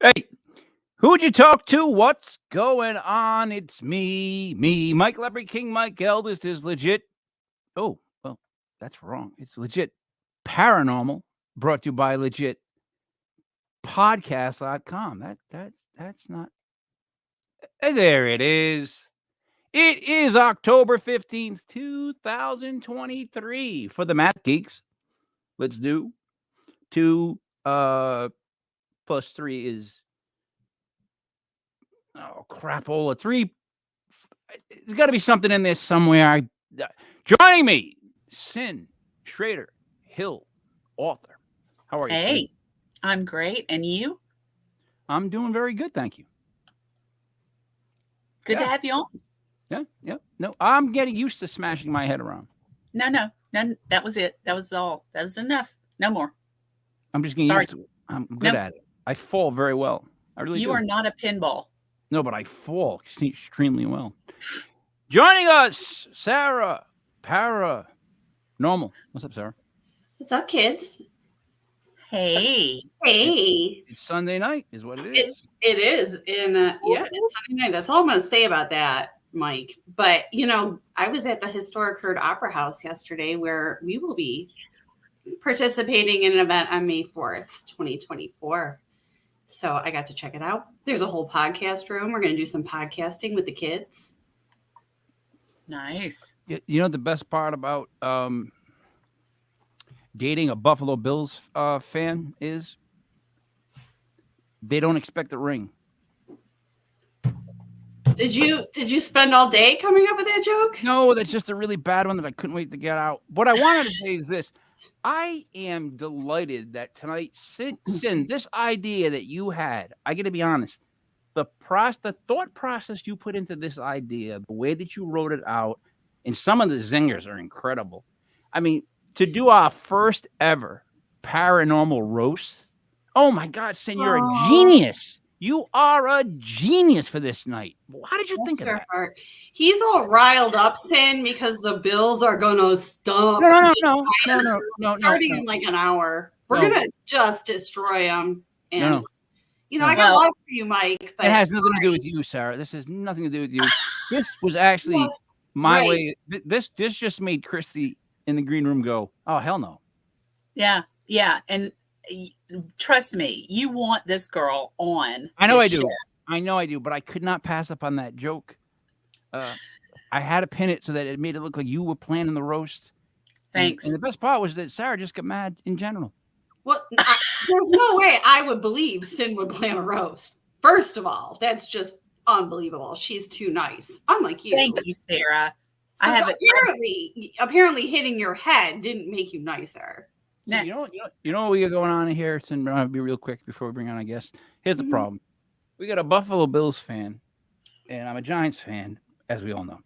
Hey, who'd you talk to? What's going on? It's me, Mike Leopard King. Mike Eldest is legit. Oh, well, that's wrong. It's legit paranormal. Brought to you by legit podcast.com. That's not. There it is. It is October 15th, 2023. For the math geeks, let's do 2 plus 3 is crapola. 3. There's got to be something in this somewhere. Joining me, Cyn Shrader Hill Author. How are you? Hey, Cyn? I'm great. And you? I'm doing very good, thank you. Good to have you on. Yeah. No, I'm getting used to smashing my head around. No. That was it. That was all. That was enough. No more. I'm just getting used to it. I'm good at it. I fall very well. I really do. You are not a pinball. No, but I fall extremely well. Joining us, Sarah Parah Normal. What's up, Sarah? What's up, kids? Hey. It's Sunday night, is what it is. It is. And it's Sunday night. That's all I'm going to say about that, Mike. But, I was at the Historic Heard Opera House yesterday where we will be participating in an event on May 4th, 2024. So I got to check it out. There's a whole podcast room. We're going to do some podcasting with the kids. Nice. You know the best part about dating a Buffalo Bills fan is they don't expect a ring. Did you spend all day coming up with that joke? No, that's just a really bad one that I couldn't wait to get out. What I wanted to say is this. I am delighted that tonight, Cyn, this idea that you had, I got to be honest, the thought process you put into this idea, the way that you wrote it out, and some of the zingers are incredible. I mean, to do our first ever paranormal roast, oh my God, Cyn, you're a genius. You are a genius for this night. How did you think of that? He's all riled up, Cyn, because the Bills are going to stump. No. Starting in like an hour. We're going to just destroy them. And, I got love for you, Mike. But it has nothing to do with you, Sarah. This has nothing to do with you. This was actually my way. This just made Christy in the green room go, oh, hell no. Yeah. And trust me, you want this girl on. I know I do. I know I do, but I could not pass up on that joke. I had to pin it so that it made it look like you were planning the roast. Thanks. And the best part was that Sarah just got mad in general. Well, there's no way I would believe Cyn would plan a roast. First of all, that's just unbelievable. She's too nice. Unlike you. Thank you, Sarah. So apparently hitting your head didn't make you nicer. So you know what we got going on here? Cyn, I'll be real quick before we bring on our guest. Here's the problem. We got a Buffalo Bills fan, and I'm a Giants fan, as we all know.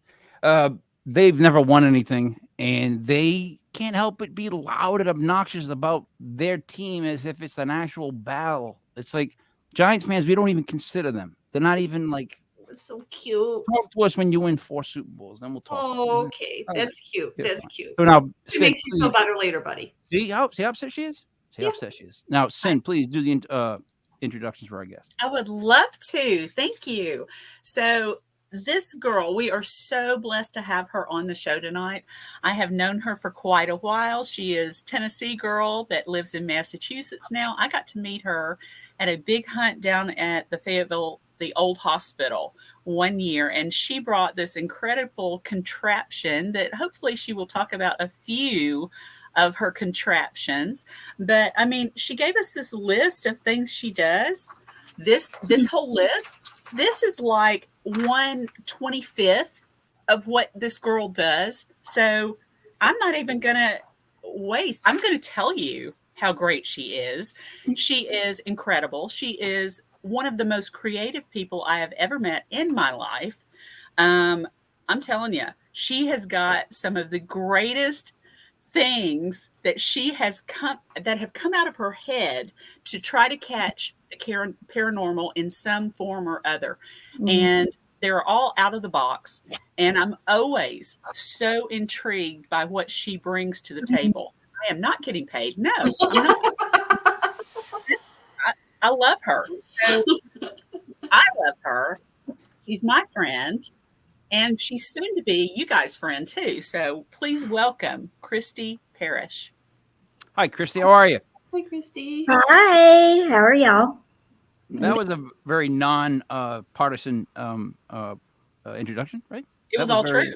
They've never won anything, and they can't help but be loud and obnoxious about their team as if it's an actual battle. It's like Giants fans, we don't even consider them. They're not even like. It's so cute. Talk to us when you win 4 Super Bowls, then we'll talk. Oh, okay. That's cute. That's cute. So now, it makes you feel better later, buddy. See how upset she is? See how upset she is. Now, Cyn, please do the introductions for our guest. I would love to. Thank you. So this girl, we are so blessed to have her on the show tonight. I have known her for quite a while. She is a Tennessee girl that lives in Massachusetts now. I got to meet her at a big hunt down at the Fayetteville, the old hospital, one year, and she brought this incredible contraption that hopefully she will talk about a few of her contraptions. But I mean, she gave us this list of things she does. This whole list, this is like 1/25th of what this girl does. So I'm not even going to waste. I'm going to tell you how great she is. She is incredible. She is one of the most creative people I have ever met in my life. I'm telling you, she has got some of the greatest things that have come out of her head to try to catch the paranormal in some form or other. And they're all out of the box. And I'm always so intrigued by what she brings to the table. I am not getting paid. No, I'm not. I love her. So I love her. She's my friend, and she's soon to be you guys' friend too. So please welcome Christy Parrish. Hi, Christy. How are you? Hi, Christy. Hi, how are y'all? That was a very non-partisan introduction, right? It was That all very- true.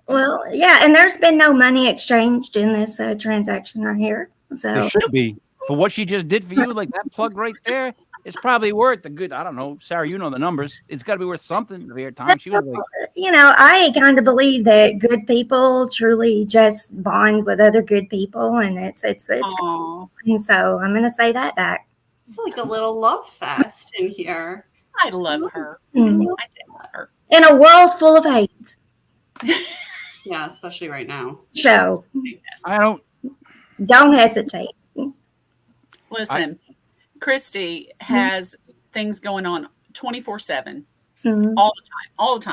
Well, yeah, and there's been no money exchanged in this transaction right here. There So, should be. For what she just did for you, like that plug right there, it's probably worth a good, I don't know, Sarah, you know the numbers. It's got to be worth something for your time. She was like, I kind of believe that good people truly just bond with other good people, and it's Aw, and so I'm gonna say that back. It's like a little love fest in here. I love her. Mm. I did love her. In a world full of hate, Yeah, especially right now. so I don't hesitate. Listen, Christy has things going on 24/7, Mhm. all the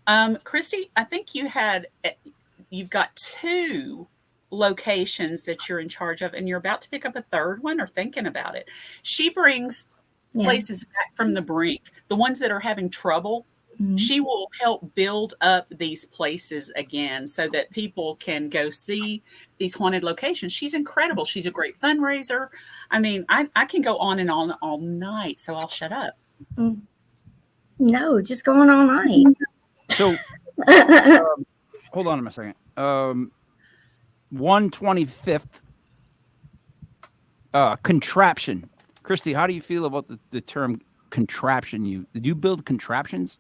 time. Christy, I think you've got 2 locations that you're in charge of, and you're about to pick up a third one or thinking about it. She brings Yeah. places back from the brink, the ones that are having trouble. Mhm. She will help build up these places again so that people can go see these haunted locations. She's incredible. She's a great fundraiser. I mean, I can go on and on all night, so I'll shut up. No, just going all night. so hold on a second. 125th contraption. Christy, how do you feel about the term contraption? Did you build contraptions?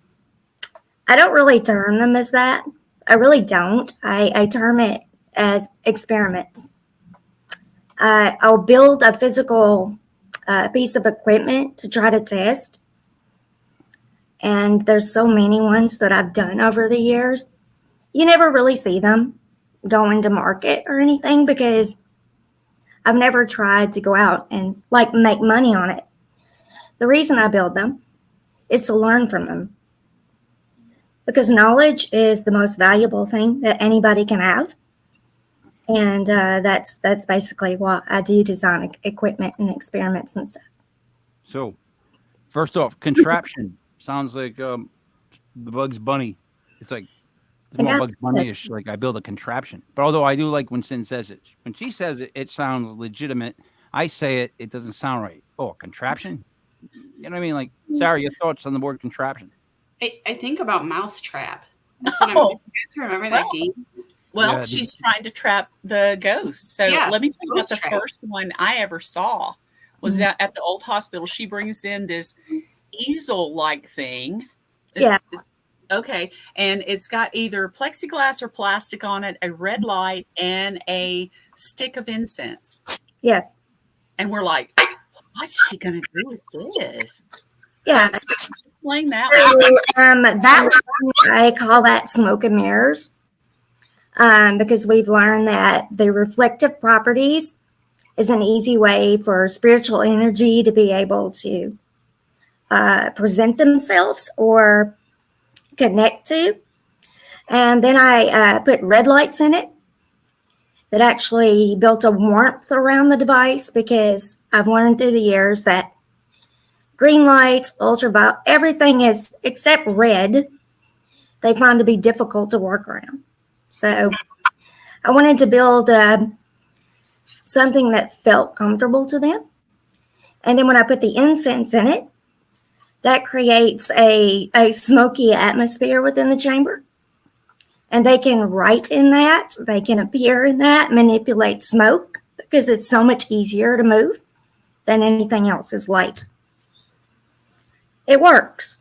I don't really term them as that. I really don't. I term it as experiments. I'll build a physical piece of equipment to try to test. And there's so many ones that I've done over the years. You never really see them going to market or anything because I've never tried to go out and make money on it. The reason I build them is to learn from them. Because knowledge is the most valuable thing that anybody can have. And that's basically what I do, design equipment and experiments and stuff. So, first off, contraption sounds like the Bugs Bunny. It's like it's more Bugs Bunny-ish. Like I build a contraption. But although I do like when Cyn says it, when she says it, it sounds legitimate. I say it, it doesn't sound right. Oh, contraption. You know what I mean? Like Sarah, your thoughts on the word contraption? I think about Mousetrap. That's what Oh. you guys remember that game? Well, Yeah, she's trying to trap the ghost. So Yeah, let me tell you about the ghost trap. first one I ever saw was at the old hospital. She brings in this easel-like thing. Okay. And it's got either plexiglass or plastic on it, a red light, and a stick of incense. Yes. And we're like, what's she going to do with this? Yeah. Explain that one. That one, I call that smoke and mirrors. Because we've learned that the reflective properties is an easy way for spiritual energy to be able to present themselves or connect to. And then I put red lights in it that actually built a warmth around the device because I've learned through the years that green lights, ultraviolet, everything is except red, they find to be difficult to work around. So I wanted to build something that felt comfortable to them. And then when I put the incense in it, that creates a smoky atmosphere within the chamber. And they can write in that, they can appear in that, manipulate smoke because it's so much easier to move than anything else is light. It works.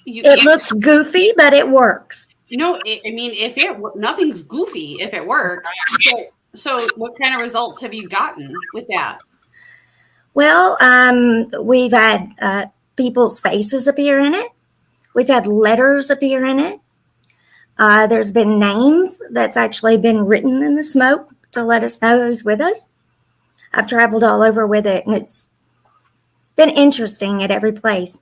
It looks goofy, but it works. Nothing's goofy if it works. So what kind of results have you gotten with that? Well, we've had people's faces appear in it. We've had letters appear in it. There's been names that's actually been written in the smoke to let us know who's with us. I've traveled all over with it, and it's been interesting at every place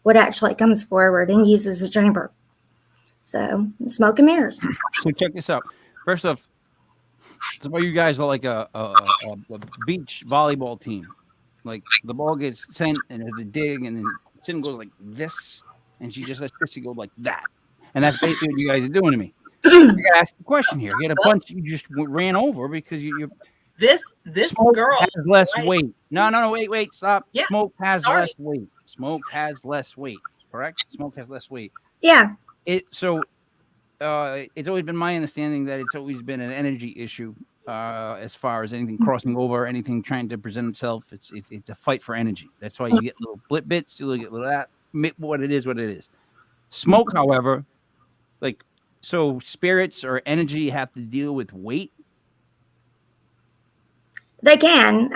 what actually comes forward and uses the chamber. So, smoke and mirrors. So check this out. First off, some of you guys are like a beach volleyball team. Like the ball gets sent and there's a dig, and then Cyn goes like this, and she just lets Chrissy go like that. And that's basically what you guys are doing to me. I gotta ask a question here. You got a bunch you just ran over because you This Smoke girl has less right? weight. No, wait, stop. Yeah, Smoke has sorry. less weight. Smoke has less weight. Correct? Smoke has less weight. Yeah. It's always been my understanding that it's always been an energy issue as far as anything crossing over, anything trying to present itself. It's a fight for energy. That's why you get little blip bits, you get little that. What it is. Smoke, however, like so spirits or energy have to deal with weight. They can.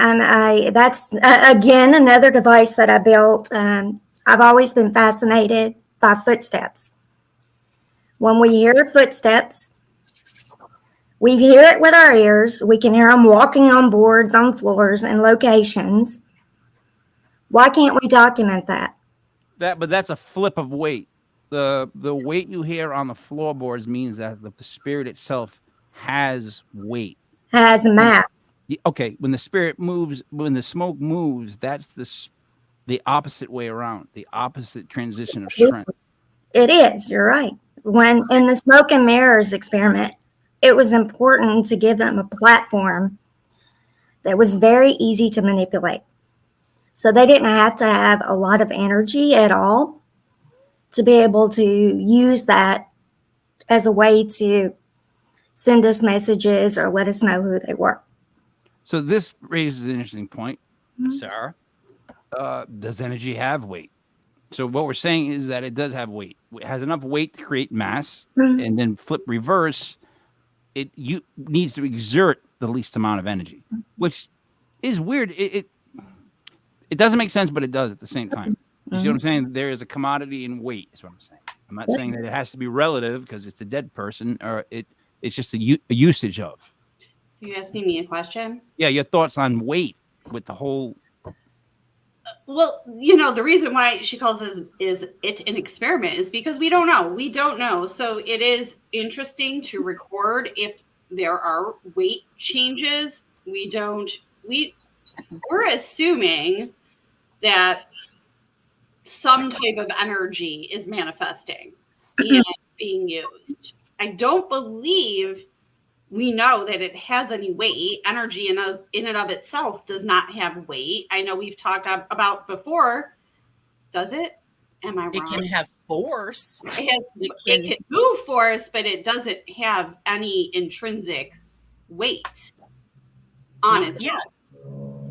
That's again another device that I built. I've always been fascinated by footsteps. When we hear footsteps, we hear it with our ears. We can hear them walking on boards, on floors, and locations. Why can't we document that? But that's a flip of weight. The weight you hear on the floorboards means that the spirit itself has weight. Has mass. Okay, when the spirit moves, when the smoke moves, that's the opposite way around, the opposite transition of strength. It is. You're right. When in the smoke and mirrors experiment, it was important to give them a platform that was very easy to manipulate. So they didn't have to have a lot of energy at all to be able to use that as a way to send us messages or let us know who they were. So this raises an interesting point, Sarah. Does energy have weight? So what we're saying is that it does have weight. It has enough weight to create mass, and then flip reverse. It needs to exert the least amount of energy, which is weird. It doesn't make sense, but it does at the same time. You see what I'm saying? There is a commodity in weight, is what I'm saying. I'm not saying that it has to be relative because it's a dead person, or it's just a usage of. Are you asking me a question? Yeah, your thoughts on weight with the whole. Well, the reason why she calls it is it's an experiment is because we don't know. We don't know. So it is interesting to record if there are weight changes. We're assuming that some type of energy is manifesting and being used. I don't believe we know that it has any weight. Energy in and of itself does not have weight. I know we've talked about before. Does it? Am I wrong? It can have force. It can move force, but it doesn't have any intrinsic weight on it. Yeah.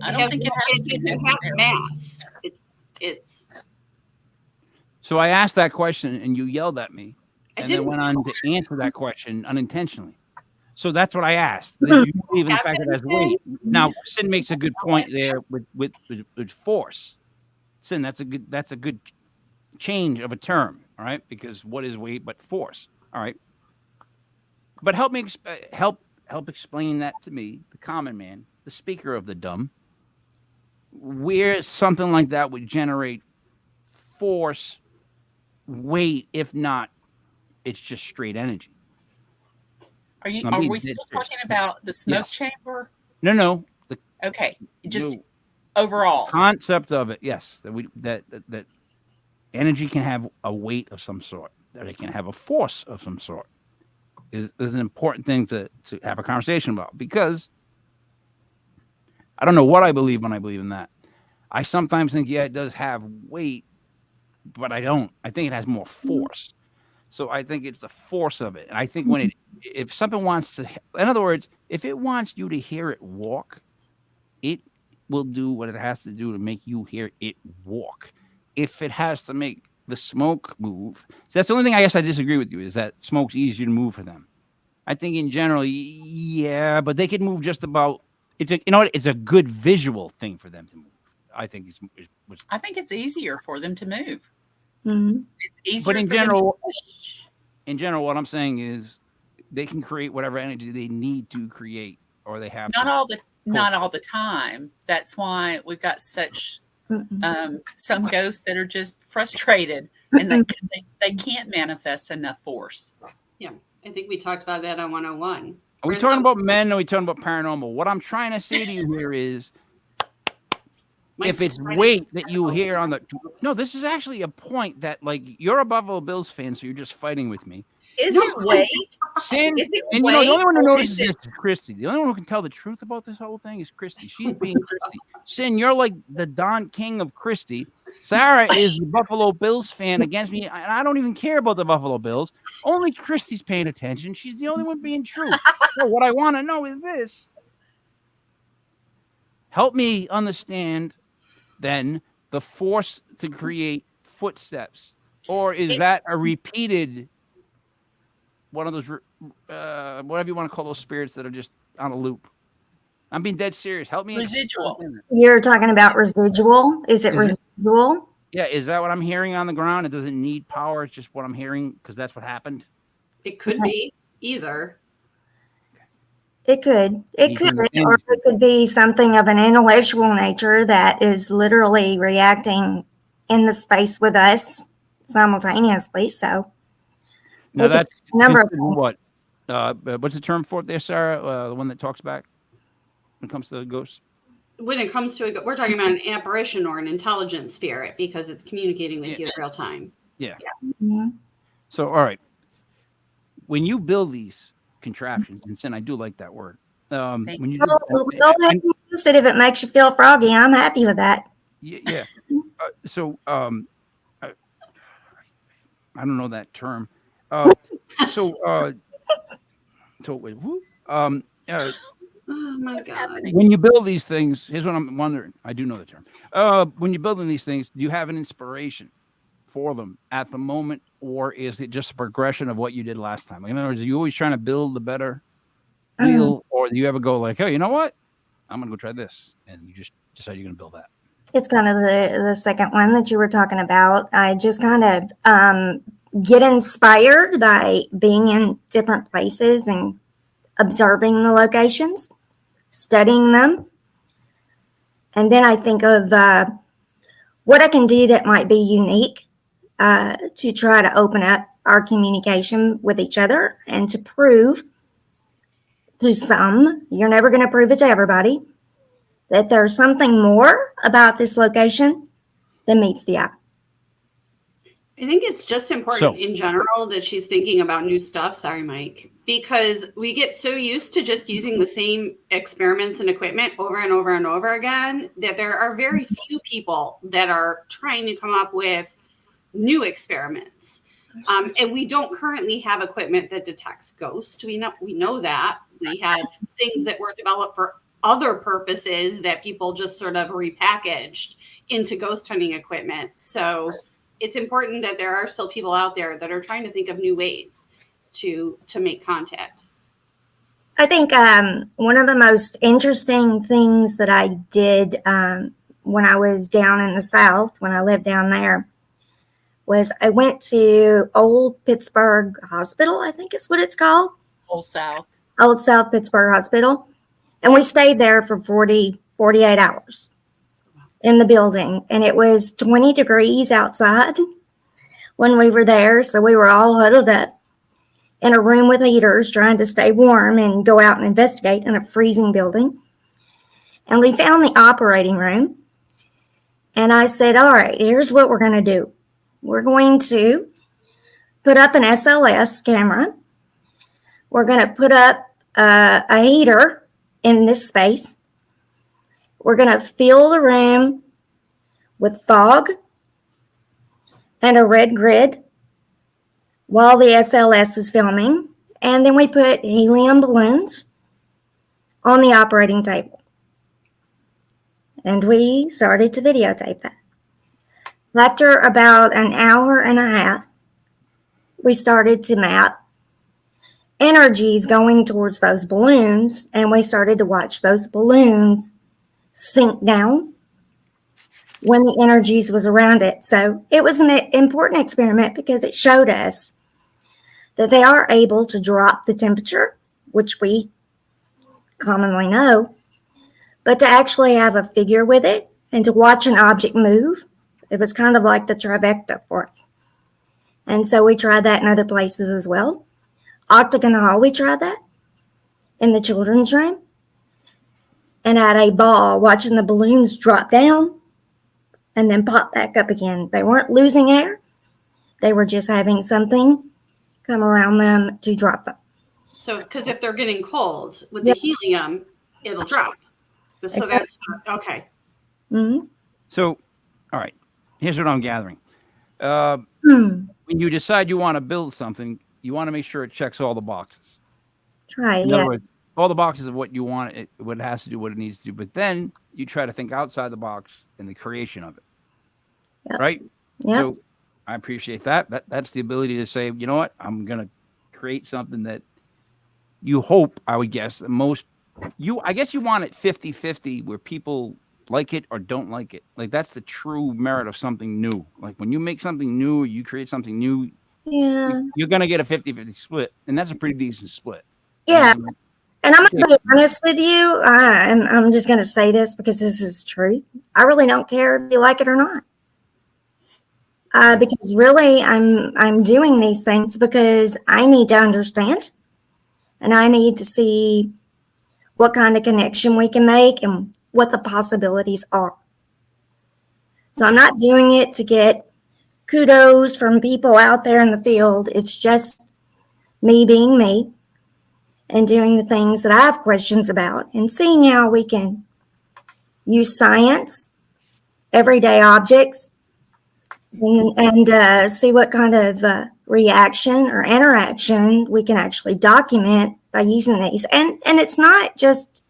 I don't think it doesn't have mass. It's. So I asked that question and you yelled at me, and then went on to answer that question unintentionally. So that's what I asked. Did you believe in the fact that it has weight? Now, Cyn makes a good point there with force. Cyn, that's a good change of a term, all right? Because what is weight but force? All right. But help me help explain that to me, the common man, the speaker of the dumb, where something like that would generate force, weight, if not, it's just straight energy. Are we still talking about the smoke chamber? No. Okay, just overall concept of it. Yes, that energy can have a weight of some sort. That it can have a force of some sort. Is an important thing to have a conversation about, because I don't know what I believe when I believe in that. I sometimes think, yeah, it does have weight, but I don't. I think it has more force. So I think it's the force of it. And I think if something wants to, in other words, if it wants you to hear it walk, it will do what it has to do to make you hear it walk. If it has to make the smoke move, so that's the only thing I guess I disagree with you, is that smoke's easier to move for them. I think in general, yeah, but they can move just about. It's a good visual thing for them to move. I think I think it's easier for them to move. Mm-hmm. It's easier. But in general, what I'm saying is they can create whatever energy they need to create, or they have not all the time. That's why we've got such some ghosts that are just frustrated and they can't manifest enough force. Yeah, I think we talked about that on 101. Are we talking about men, or are we talking about paranormal? What I'm trying to say to you here is if it's weight that you hear on the no, this is actually a point that like you're a Buffalo Bills fan, so you're just fighting with me. Is it weight? Cyn, Is it and you know the only one who weight, or notices is this is Christy. The only one who can tell the truth about this whole thing is Christy. She's being Christy. Cyn, you're like the Don King of Christy. Sarah is the Buffalo Bills fan against me, and I don't even care about the Buffalo Bills. Only Christy's paying attention. She's the only one being true. So what I want to know is this. Help me understand then the force to create footsteps, or is that a repeated one of those whatever you want to call those spirits that are just on a loop? I'm being dead serious. Help me. Residual. You're talking about residual. Is it residual? Yeah, is that what I'm hearing on the ground? It doesn't need power. It's just what I'm hearing because that's what happened. It could be either. It could. It could. Or it could be something of an intellectual nature that is literally reacting in the space with us simultaneously. So now that's a number of what? What's the term for it there, Sarah? The one that talks back when it comes to ghosts? When it comes to we're talking about an apparition or an intelligent spirit because it's communicating with you in real time. Yeah. Mhm. So, all right. When you build these contraptions, and Cyn, I do like that word. When you Well, go ahead and use it if it makes you feel froggy. I'm happy with that. yeah. So I don't know that term. So wait, Oh my God. when you build these things, here's what I'm wondering. I do know the term. When you're building these things, do you have an inspiration for them at the moment, or is it just a progression of what you did last time? Like, in other words, are you always trying to build a better wheel, or do you ever go like, oh, you know what? I'm gonna go try this, and you just decide you're gonna build that? It's kind of the second one that you were talking about. I just kind of get inspired by being in different places and observing the locations, studying them. And then I think of what I can do that might be unique to try to open up our communication with each other and to prove to some, you're never going to prove it to everybody, that there's something more about this location than meets the eye. I think it's just important in general that she's thinking about new stuff. Sorry, Mike, because we get so used to just using the same experiments and equipment over and over and over again that there are very few people that are trying to come up with new experiments. And we don't currently have equipment that detects ghosts. We know that. We have things that were developed for other purposes that people just sort of repackaged into ghost hunting equipment. So it's important that there are still people out there that are trying to think of new ways to make contact. I think one of the most interesting things that I did when I was down in the South, when I lived down there, was I went to Old Pittsburgh Hospital, I think is what it's called. Old South Pittsburgh Hospital. And we stayed there for 48 hours in the building. And it was 20 degrees outside when we were there. So we were all huddled up in a room with heaters trying to stay warm and go out and investigate in a freezing building. And we found the operating room. And I said, all right, here's what we're going to do. We're going to put up an SLS camera. We're going to put up a heater in this space. We're going to fill the room with fog and a red grid while the SLS is filming. And then we put helium balloons on the operating table. And we started to videotape that. After about an hour and a half, we started to map energies going towards those balloons, and we started to watch those balloons sink down when the energies was around it. So it was an important experiment because it showed us that they are able to drop the temperature, which we commonly know, but to actually have a figure with it and to watch an object move. It was kind of like the trifecta for us. And so we tried that in other places as well. Octagon Hall, we tried that in the children's room and had a ball watching the balloons drop down and then pop back up again. They weren't losing air. They were just having something come around them to drop them. So, because if they're getting cold with Yep. the helium, it'll drop. So Exactly. that's okay. Mm-hmm. So, all right, here's what I'm gathering. Hmm. When you decide you want to build something, you want to make sure it checks all the boxes. Try, In yeah. other words, all the boxes of what you want, what it has to do, what it needs to do. But then you try to think outside the box in the creation of it. Yep. Right? Yep. So I appreciate that. That's the ability to say, you know what, I'm going to create something that you hope, I would guess, I guess you want it 50-50 where people like it or don't like it. Like that's the true merit of something new. Like when you make something new, you create something new, Yeah. you're going to get a 50-50 split. And that's a pretty decent split. Yeah. I mean, And I'm going to be honest with you, and I'm just going to say this because this is truth. I really don't care if you like it or not. Because really, I'm doing these things because I need to understand, and I need to see what kind of connection we can make and what the possibilities are. So I'm not doing it to get kudos from people out there in the field. It's just me being me and doing the things that I have questions about and seeing how we can use science, everyday objects, and see what kind of reaction or interaction we can actually document by using these. And it's not just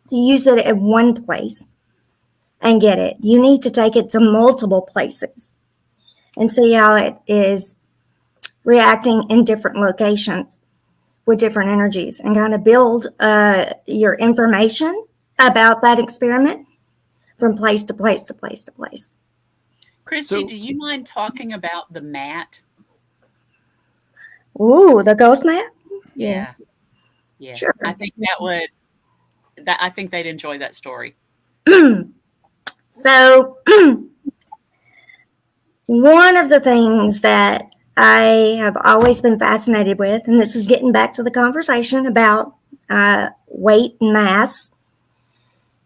to use it at one place and get it. You need to take it to multiple places and see how it is reacting in different locations with different energies and kind of build your information about that experiment from place to place to place to place. Christy, do you mind talking about the mat? Ooh, the ghost mat? Yeah. Sure. I think I think they'd enjoy that story. So one of the things that I have always been fascinated with, and this is getting back to the conversation about weight and mass,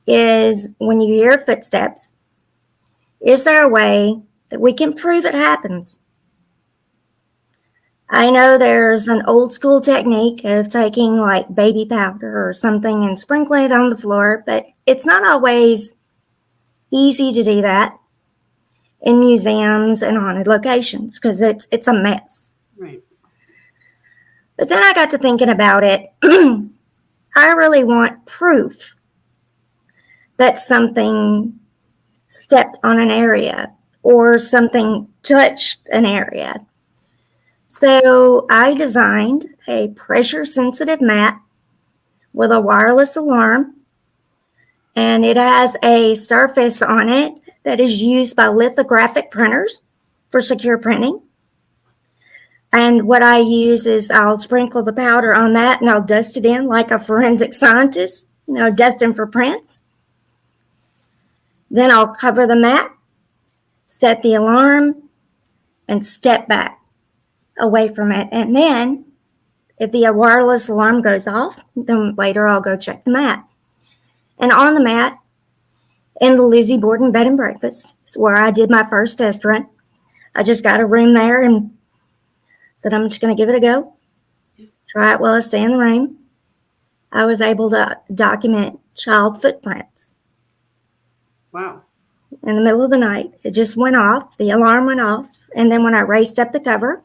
is when you hear footsteps, is there a way that we can prove it happens? I know there's an old school technique of taking like baby powder or something and sprinkling it on the floor, but it's not always easy to do that in museums and haunted locations because it's a mess. Right. But then I got to thinking about it. I really want proof that something stepped on an area or something touched an area. So I designed a pressure-sensitive mat with a wireless alarm, and it has a surface on it that is used by lithographic printers for secure printing. And what I use is I'll sprinkle the powder on that and I'll dust it in like a forensic scientist, dusting for prints. Then I'll cover the mat, set the alarm, and step back away from it. And then if the wireless alarm goes off, then later I'll go check the mat. And on the mat, in the Lizzie Borden Bed and Breakfast, is where I did my first test run. I just got a room there and said, I'm just going to give it a go. Try it while I stay in the rain. I was able to document child footprints. Wow. In the middle of the night, it just went off. The alarm went off. And then when I raised up the cover,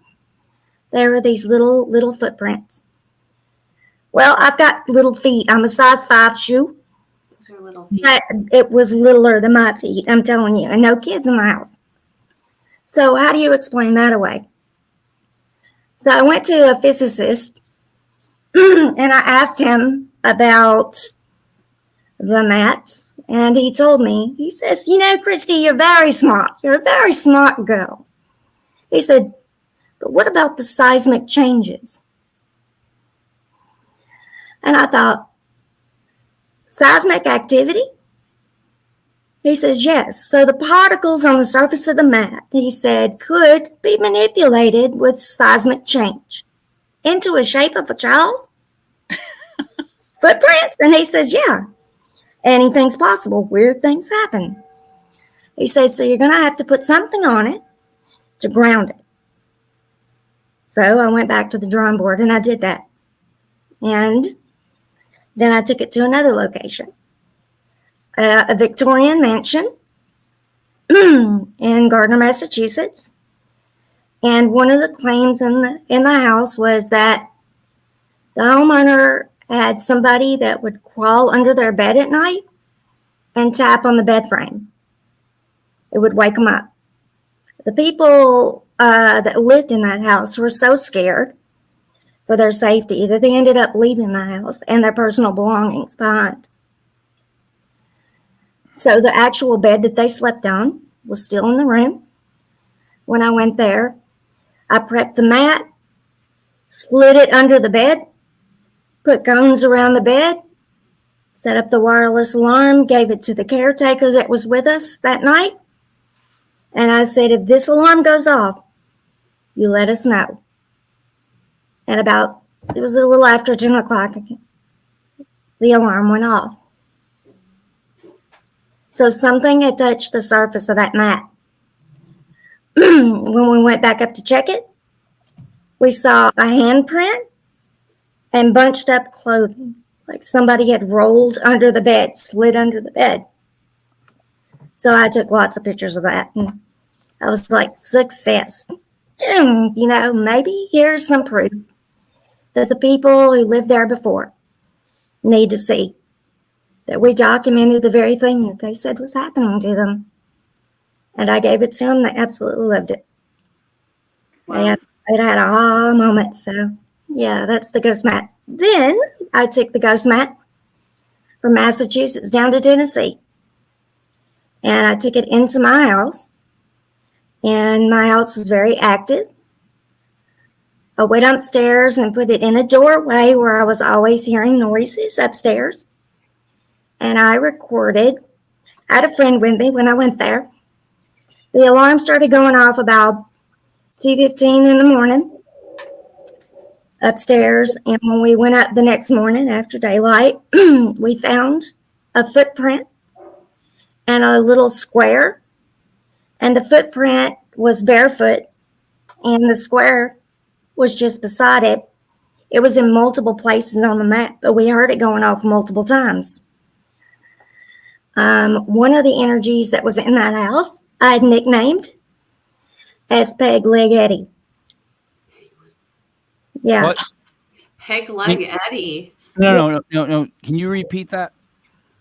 there were these little footprints. Well, I've got little feet. I'm a size 5 shoe. Those are little feet. But it was littler than my feet, I'm telling you. And no kids in the house. So how do you explain that away? So I went to a physicist and I asked him about the mat. And he told me, he says, Christy, you're very smart. You're a very smart girl. He said, but what about the seismic changes? And I thought, seismic activity? He says, yes. So the particles on the surface of the mat, he said, could be manipulated with seismic change into a shape of a child? Footprints? And he says, yeah. Anything's possible. Weird things happen. He says, so you're going to have to put something on it to ground it. So I went back to the drawing board and I did that. And then I took it to another location, a Victorian mansion in Gardner, Massachusetts. And one of the claims in the house was that the homeowner had somebody that would crawl under their bed at night and tap on the bed frame. It would wake them up. The people that lived in that house were so scared for their safety that they ended up leaving the house and their personal belongings behind. So the actual bed that they slept on was still in the room. When I went there, I prepped the mat, slid it under the bed, put cones around the bed, set up the wireless alarm, gave it to the caretaker that was with us that night. And I said, if this alarm goes off, you let us know. And it was a little after 10 o'clock, the alarm went off. So something had touched the surface of that mat. When we went back up to check it, we saw a handprint and bunched up clothing, like somebody had rolled under the bed, slid under the bed. So I took lots of pictures of that, and I was like, success. Maybe here's some proof that the people who lived there before need to see that we documented the very thing that they said was happening to them. And I gave it to them. They absolutely loved it. Wow. And it had a aha moment. So, yeah, that's the ghost mat. Then I took the ghost mat from Massachusetts down to Tennessee. And I took it into my house. And my house was very active. I went upstairs and put it in a doorway where I was always hearing noises upstairs. And I recorded. I had a friend with me when I went there. The alarm started going off about 2:15 in the morning upstairs. And when we went up the next morning after daylight, we found a footprint and a little square. And the footprint was barefoot, and the square was just beside it. It was in multiple places on the map, but we heard it going off multiple times. One of the energies that was in that house, I had nicknamed as Peg Leg Eddie. Yeah. What? Peg Leg Eddie. No. Can you repeat that?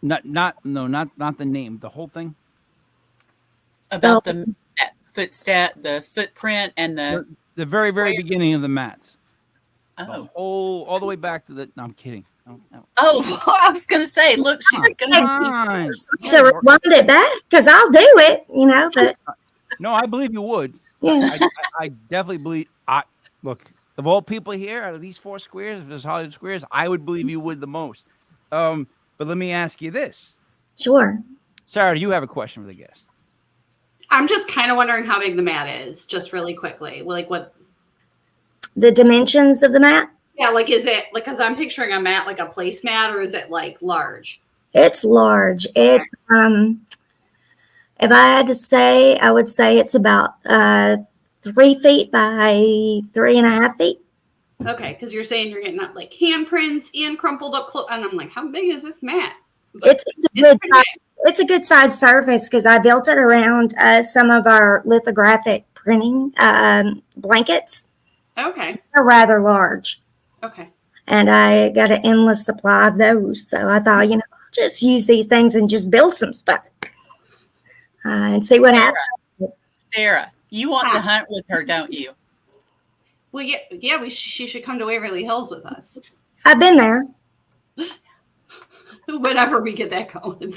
Not the name. The whole thing. About that the footprint, and The very beginning of the mats. oh. All the way back to the. No, I'm kidding. No. Oh, I was going to to look. She's going to. So rewind it back because I'll do it, But No, I believe you would. yeah, I definitely believe. Look, of all people here, out of these 4 squares, if there's Hollywood squares, I would believe you would the most. But let me ask you this, sure. Sarah. Do you have a question for the guest? I'm just kind of wondering how big the mat is, just really quickly. Like what? The dimensions of the mat? Yeah, like is it like, because I'm picturing a mat like a placemat, or is it like large? It's large. It if I had to say, I would say it's about 3 feet by 3.5 feet. Okay, because you're saying you're getting like handprints and crumpled up clothes, and I'm like, how big is this mat? It's a good size surface because I built it around some of our lithographic printing blankets. Okay. They're rather large. Okay. And I got an endless supply of those. So I thought, I'll just use these things and just build some stuff and see what happens. Sarah, you want to hunt with her, don't you? Well, yeah. She should come to Waverly Hills with us. I've been there. Whenever we get that going.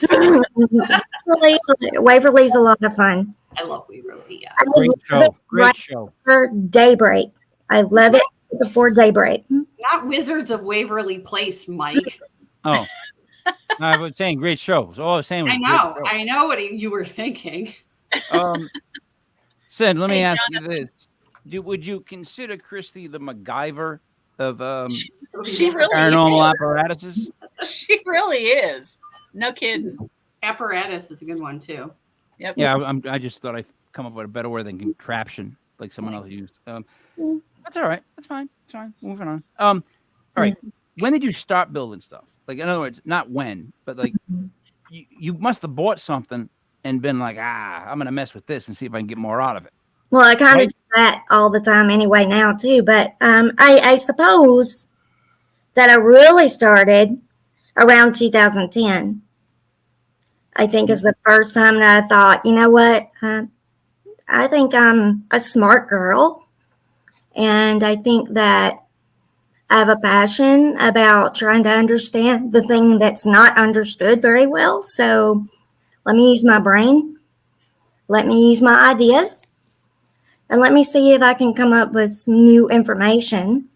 Waverly's a lot of fun. I love Waverly. Yeah. Great show. For daybreak. I love it before daybreak. Not Wizards of Waverly Place, Mike. Oh, no, I was saying great show. So all I was saying was I know what you were thinking. Cyn, let me ask you this: would you consider Christy the MacGyver of she really paranormal apparatuses? She really is. No kidding. Apparatus is a good one too. Yep. Yeah, I just thought I'd come up with a better word than contraption, like someone else used. That's all right. That's fine. It's fine. Moving on. All right. When did you start building stuff? Like, in other words, not when, but like you must have bought something and been like, I'm gonna mess with this and see if I can get more out of it. Well, I kind of Right? do that all the time anyway now too. But I suppose that I really started around 2010. I think is the first time that I thought, you know what? I think I'm a smart girl, and I think that I have a passion about trying to understand the thing that's not understood very well. So let me use my brain. Let me use my ideas. And let me see if I can come up with some new information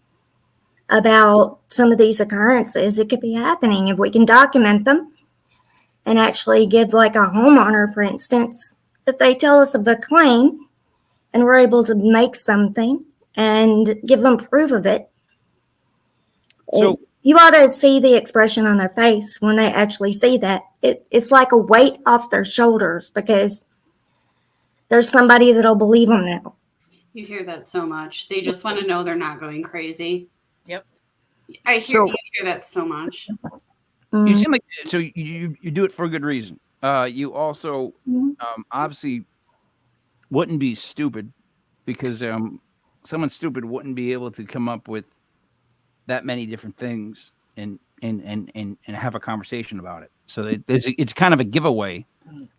about some of these occurrences that could be happening. If we can document them and actually give, like, a homeowner, for instance, if they tell us of a claim and we're able to make something and give them proof of it, So you ought to see the expression on their face when they actually see that. It's like a weight off their shoulders because there's somebody that'll believe them now. You hear that so much. They just want to know they're not going crazy. Yep. You hear that so much. you seem like you do it for a good reason. You also obviously wouldn't be stupid because someone stupid wouldn't be able to come up with that many different things and have a conversation about it. So it's kind of a giveaway.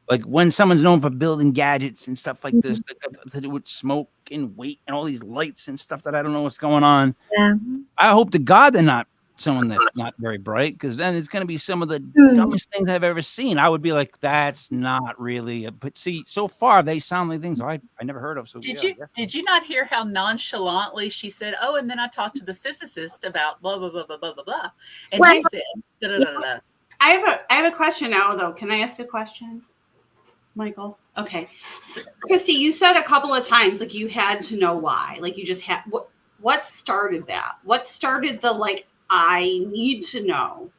Like when someone's known for building gadgets and stuff like this that to do with smoke and weight and all these lights and stuff that I don't know what's going on. Yeah. I hope to God they're not someone that's not very bright, because then it's going to be some of the dumbest things I've ever seen. I would be like, that's not really but see, so far they sound like things I never heard of. So did you not hear how nonchalantly she said, oh, and then I talked to the physicist about blah blah blah blah blah blah blah, and he said da, da, da, da, da. I have a question now though. Can I ask a question, Michael? Okay. So, Christy, you said a couple of times like you had to know why. Like you just had what started that? What started the like I need to know,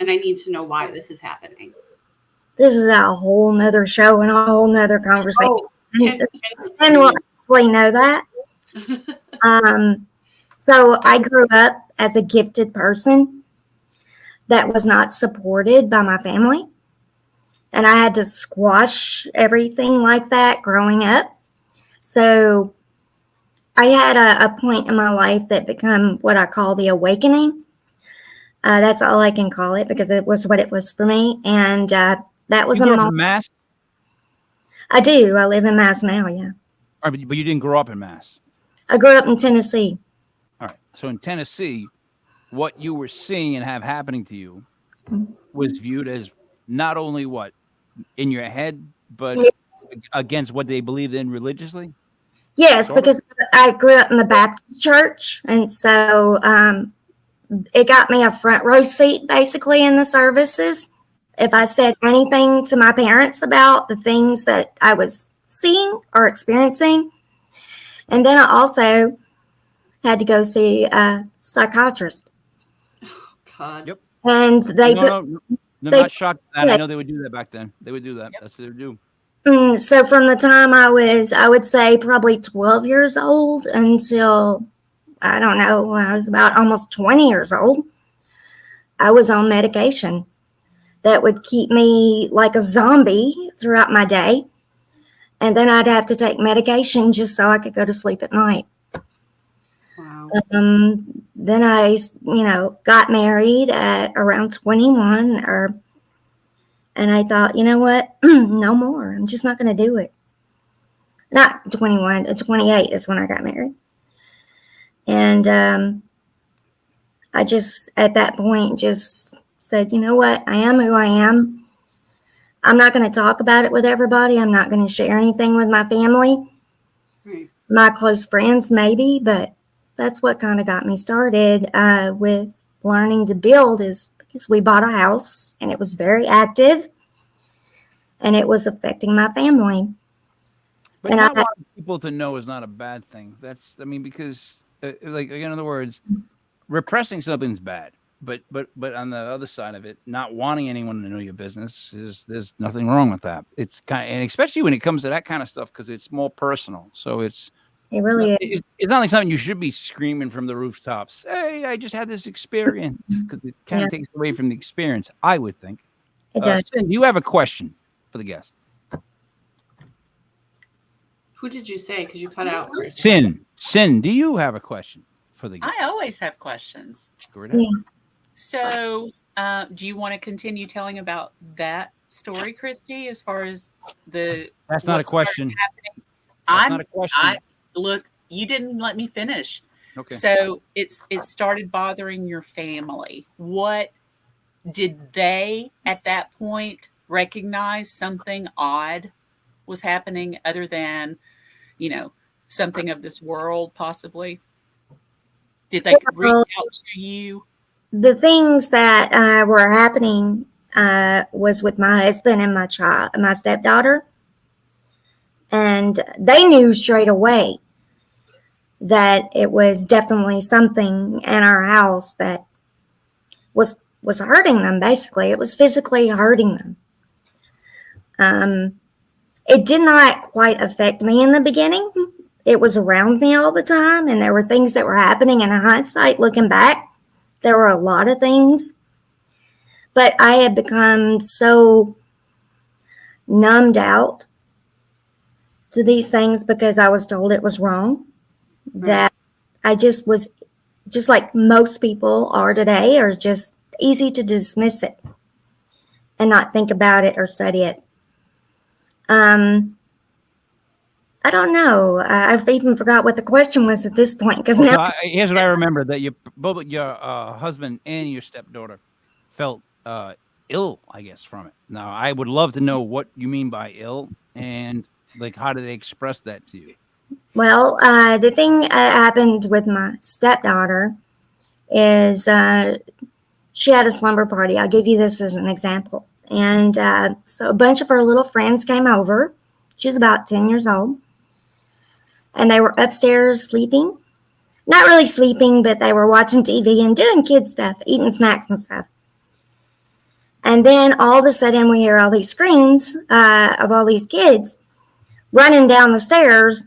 and I need to know why this is happening? This is a whole nother show and a whole nother conversation. And we'll actually know that. So I grew up as a gifted person that was not supported by my family. And I had to squash everything like that growing up. So I had a point in my life that became what I call the awakening. That's all I can call it because it was what it was for me. And that was you grew up in Mass? I do. I live in Mass now, yeah. All right, but you didn't grow up in Mass. I grew up in Tennessee. All right. So in Tennessee, what you were seeing and have happening to you was viewed as not only what in your head, but against what they believed in religiously? Yes, because I grew up in the Baptist church, and so it got me a front row seat basically in the services. If I said anything to my parents about the things that I was seeing or experiencing. And then I also had to go see a psychiatrist. God. Yep. And they not shocked at that. I know they would do that back then. They would do that. Yep. That's what they would do. So from the time I would say probably 12 years old until, I don't know, when I was about almost 20 years old, I was on medication that would keep me like a zombie throughout my day. And then I'd have to take medication just so I could go to sleep at night. Wow. Then I, got married at around 21 and I thought, you know what? No more. I'm just not going to do it. Not 21, 28 is when I got married. And I just, at that point, just said, you know what? I am who I am. I'm not going to talk about it with everybody. I'm not going to share anything with my family. Right. My close friends, maybe, but that's what kind of got me started with learning to build is because we bought a house and it was very active and it was affecting my family. But not wanting people to know is not a bad thing. Because, like, in other words, repressing something's bad. but on the other side of it, not wanting anyone to know your business there's nothing wrong with that. It's kind of, and especially when it comes to that kind of stuff because it's more personal. So It really is. it's not like something you should be screaming from the rooftops. Hey, I just had this experience because it kind of takes away from the experience. I would think. It does. Cyn, do you have a question for the guest? Who did you say? Because you cut out first. Cyn, do you have a question for the guest? I always have questions. Go right ahead. So, do you want to continue telling about that story, Christy, as far as the... That's not a question. That's not a question. Look, you didn't let me finish. Okay. So it started bothering your family. What did they at that point recognize something odd was happening other than, something of this world possibly? Did they reach out to you? The things that were happening was with my husband and my stepdaughter. And they knew straight away that it was definitely something in our house that was hurting them, basically. It was physically hurting them. It did not quite affect me in the beginning. It was around me all the time, and there were things that were happening. In hindsight, looking back, there were a lot of things. But I had become so numbed out to these things because I was told it was wrong, that I just was, just like most people are today, are just easy to dismiss it and not think about it or study it. I don't know. I've even forgot what the question was at this point. Because now, here's what I remember: that both your husband and your stepdaughter felt ill, I guess, from it. Now, I would love to know what you mean by ill, and like how do they express that to you? Well, the thing happened with my stepdaughter is she had a slumber party. I'll give you this as an example. And so a bunch of her little friends came over. She was about 10 years old. And they were upstairs sleeping. Not really sleeping, but they were watching TV and doing kid stuff, eating snacks and stuff. And then all of a sudden we hear all these screams of all these kids running down the stairs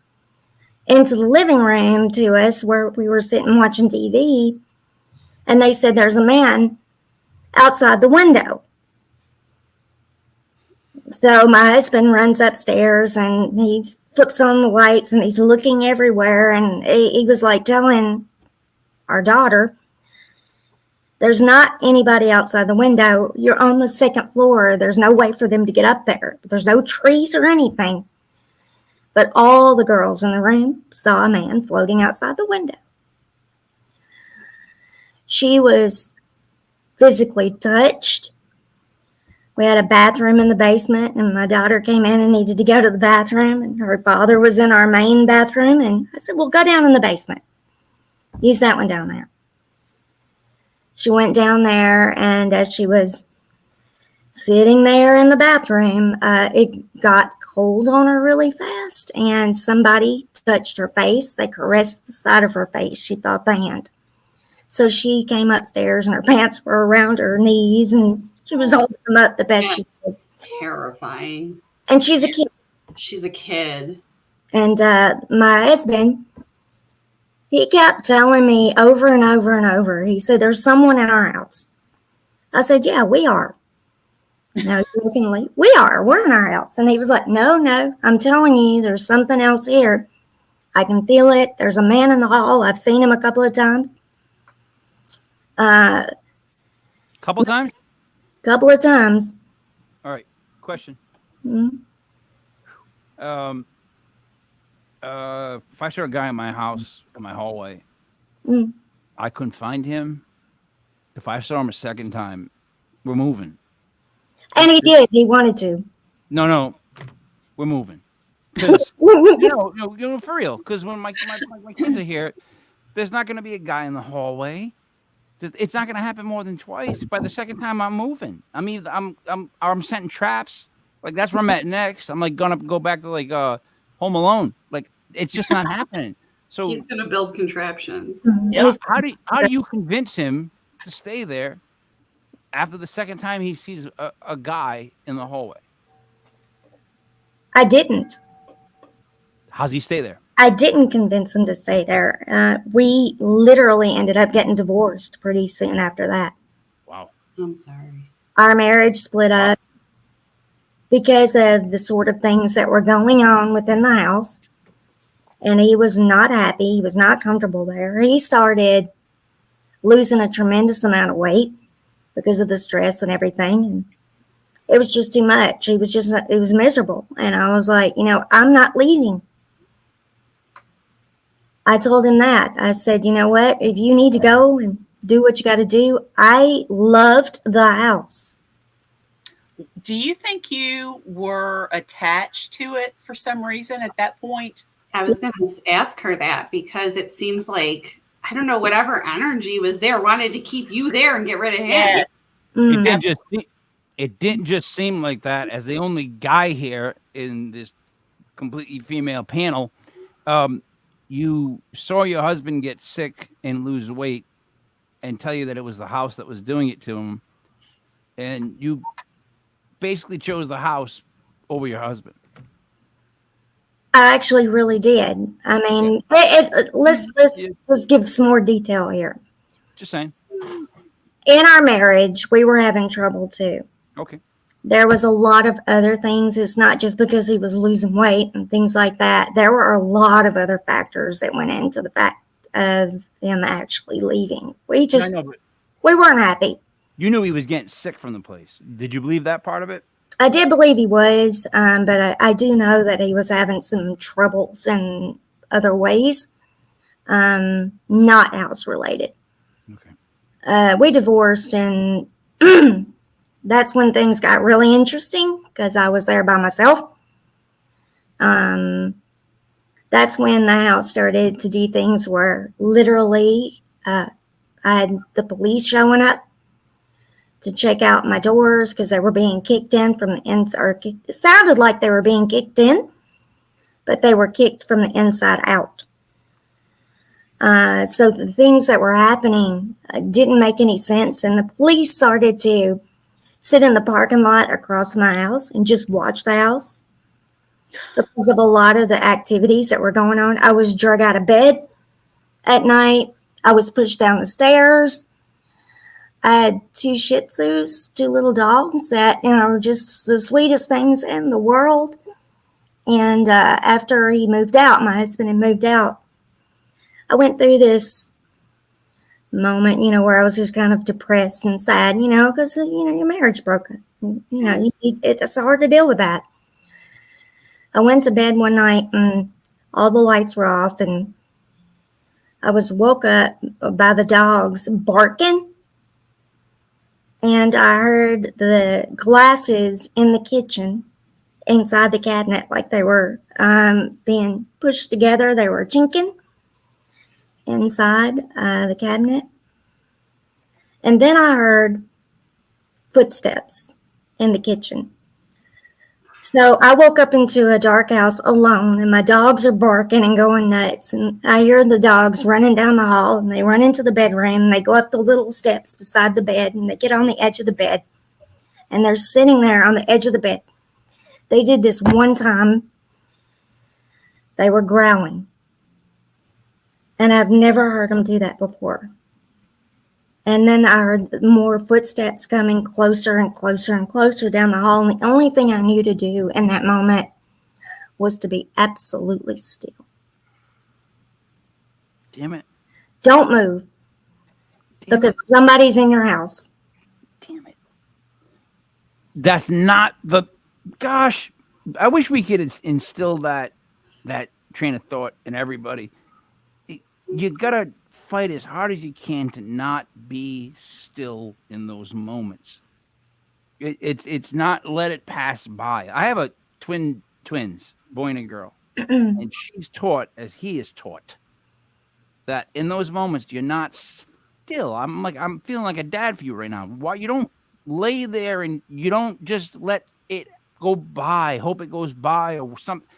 into the living room to us where we were sitting watching TV. And they said there's a man outside the window. So my husband runs upstairs and he flips on the lights and he's looking everywhere. And he was like telling our daughter, there's not anybody outside the window. You're on the second floor. There's no way for them to get up there. There's no trees or anything. But all the girls in the room saw a man floating outside the window. She was physically touched. We had a bathroom in the basement, and my daughter came in and needed to go to the bathroom, and her father was in our main bathroom, and I said, well, go down in the basement. Use that one down there. She went down there, and as she was sitting there in the bathroom, it got cold on her really fast, and somebody touched her face. They caressed the side of her face. She thought the hand. So she came upstairs, and her pants were around her knees, and she was holding them up the best she could. Terrifying. And she's a kid. She's a kid. And my husband, he kept telling me over and over and over. He said, there's someone in our house. I said, yeah, we are. No, jokingly, we are. We're in our house. And he was like, no, I'm telling you, there's something else here. I can feel it. There's a man in the hall. I've seen him a couple of times. Couple times? Couple of times. All right. Question. Mm-hmm. If I saw a guy in my house, in my hallway, Mm. I couldn't find him. If I saw him a second time, we're moving. And he did. He wanted to. No, we're moving. Because for real. Because when my kids are here, there's not going to be a guy in the hallway. It's not going to happen more than twice. By the second time, I'm moving. I mean, I'm setting traps. Like that's where I'm at next. I'm like gonna go back to like Home Alone. Like it's just not happening. So he's going to build contraptions. Yeah. How do you convince him to stay there after the second time he sees a guy in the hallway? I didn't. How's he stay there? I didn't convince him to stay there. We literally ended up getting divorced pretty soon after that. Wow. I'm sorry. Our marriage split up because of the sort of things that were going on within the house. And he was not happy. He was not comfortable there. He started losing a tremendous amount of weight because of the stress and everything. And it was just too much. It was miserable. And I was like, I'm not leaving. I told him that. I said, you know what? If you need to go and do what you got to do, I loved the house. Do you think you were attached to it for some reason at that point? I was going to ask her that because it seems like, I don't know, whatever energy was there wanted to keep you there and get rid of him. Yes. It didn't just seem like that. As the only guy here in this completely female panel, you saw your husband get sick and lose weight and tell you that it was the house that was doing it to him. And you basically chose the house over your husband. I actually really did. I mean, let's give some more detail here. Just saying. In our marriage, we were having trouble too. Okay. There was a lot of other things. It's not just because he was losing weight and things like that. There were a lot of other factors that went into the fact of him actually leaving. We weren't happy. You knew he was getting sick from the place. Did you believe that part of it? I did believe he was, but I do know that he was having some troubles in other ways, not house related. Okay. We divorced, and that's when things got really interesting because I was there by myself. That's when the house started to do things where literally I had the police showing up to check out my doors because they were being kicked in from the inside. It sounded like they were being kicked in, but they were kicked from the inside out. So the things that were happening didn't make any sense, and the police started to sit in the parking lot across my house and just watch the house because of a lot of the activities that were going on. I was dragged out of bed at night. I was pushed down the stairs. I had 2 Shih Tzus, 2 little dogs that, were just the sweetest things in the world. And after he moved out, my husband had moved out, I went through this moment, where I was just kind of depressed and sad, because, your marriage broke. It's hard to deal with that. I went to bed one night and all the lights were off, and I was woke up by the dogs barking. And I heard the glasses in the kitchen inside the cabinet, like they were being pushed together. They were chinking inside the cabinet. And then I heard footsteps in the kitchen. So I woke up into a dark house alone, and my dogs are barking and going nuts. And I hear the dogs running down the hall, and they run into the bedroom, and they go up the little steps beside the bed, and they get on the edge of the bed, and they're sitting there on the edge of the bed. They did this one time. They were growling, and I've never heard them do that before. And then I heard more footsteps coming closer and closer and closer down the hall. And the only thing I knew to do in that moment was to be absolutely still. Damn it. Don't move. Because somebody's in your house. Damn it. That's not the... Gosh, I wish we could instill that train of thought in everybody. You got to fight as hard as you can to not be still in those moments. It's not let it pass by. I have a twins, boy and a girl, and she's taught, as he is taught, that in those moments you're not still. I'm feeling like a dad for you right now. Why you don't lay there and you don't just let it go by, hope it goes by or something.